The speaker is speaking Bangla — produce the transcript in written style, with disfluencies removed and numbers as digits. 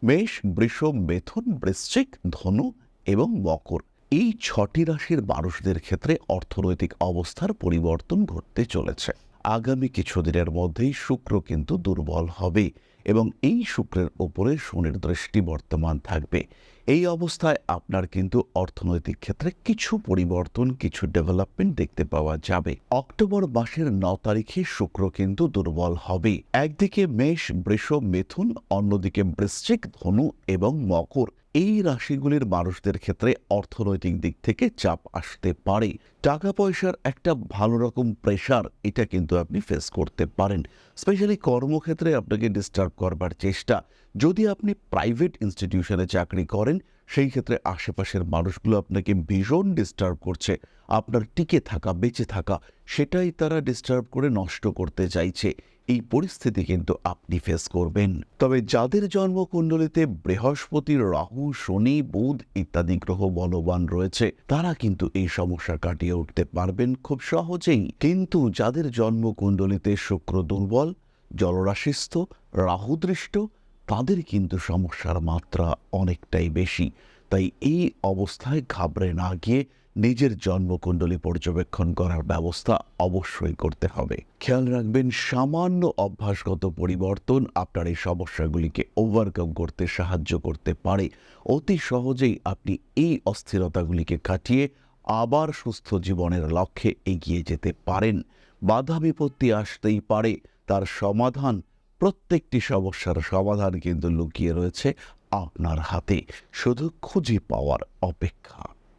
মেষ, বৃষ, মিথুন, বৃশ্চিক, ধনু এবং মকর, এই 6টি রাশির মানুষদের ক্ষেত্রে অর্থনৈতিক অবস্থার পরিবর্তন ঘটতে চলেছে। আগামী কিছুদিনের মধ্যেই শুক্র কিন্তু দুর্বল হবে এবং এই শুক্রের ওপরে শনির দৃষ্টি বর্তমান থাকবে। এই অবস্থায় আপনার কিন্তু অর্থনৈতিক ক্ষেত্রে কিছু পরিবর্তন, কিছু ডেভেলপমেন্ট দেখতে পাওয়া যাবে। অক্টোবর মাসের 9 তারিখে শুক্র কিন্তু দুর্বল হবে। একদিকে মেষ, বৃষ, মিথুন, অন্যদিকে বৃশ্চিক, ধনু এবং মকর, এই রাশিগুলির মানুষদের ক্ষেত্রে অর্থনৈতিক দিক থেকে চাপ আসতে পারে। টাকা পয়সার একটা ভালো রকম প্রেশার এটা কিন্তু আপনি ফেস করতে পারেন। স্পেশালি কর্মক্ষেত্রে আপনাকে ডিস্টার্ব করবার চেষ্টা। যদি আপনি প্রাইভেট ইনস্টিটিউশনে চাকরি করেন, সেই ক্ষেত্রে আশেপাশের মানুষগুলো আপনাকে ভীষণ ডিস্টার্ব করছে। আপনার টিকে থাকা, বেঁচে থাকা, সেটাই তারা ডিস্টার্ব করে নষ্ট করতে চাইছে। এই পরিস্থিতি কিন্তু আপনি ফেস করবেন। তবে যাদের জন্মকুণ্ডলিতে বৃহস্পতি, রাহু, শনি, বুধ ইত্যাদি গ্রহ বলবান রয়েছে, তারা কিন্তু এই সমস্যা কাটিয়ে উঠতে পারবেন খুব সহজেই। কিন্তু যাদের জন্মকুণ্ডলিতে শুক্র দুর্বল, জলরাশিস্থ, রাহুদৃষ্ট, তাদের কিন্তু সমস্যার মাত্রা অনেকটাই বেশি। তাই এই অবস্থায় ঘাবড়ে না গিয়ে নিজের জন্মকুণ্ডলী পর্যবেক্ষণ করার ব্যবস্থা অবশ্যই করতে হবে। খেয়াল রাখবেন, সামান্য অভ্যাসগত পরিবর্তন আপনার এই সমস্যাগুলিকে ওভারকাম করতে সাহায্য করতে পারে। অতি সহজেই আপনি এই অস্থিরতাগুলিকে কাটিয়ে আবার সুস্থ জীবনের লক্ষ্যে এগিয়ে যেতে পারেন। বাধা বিপত্তি আসতেই পারে, তার সমাধান, প্রত্যেকটি সমস্যার সমাধান কিন্তু লুকিয়ে রয়েছে আপনার হাতে, শুধু খুঁজে পাওয়ার অপেক্ষা।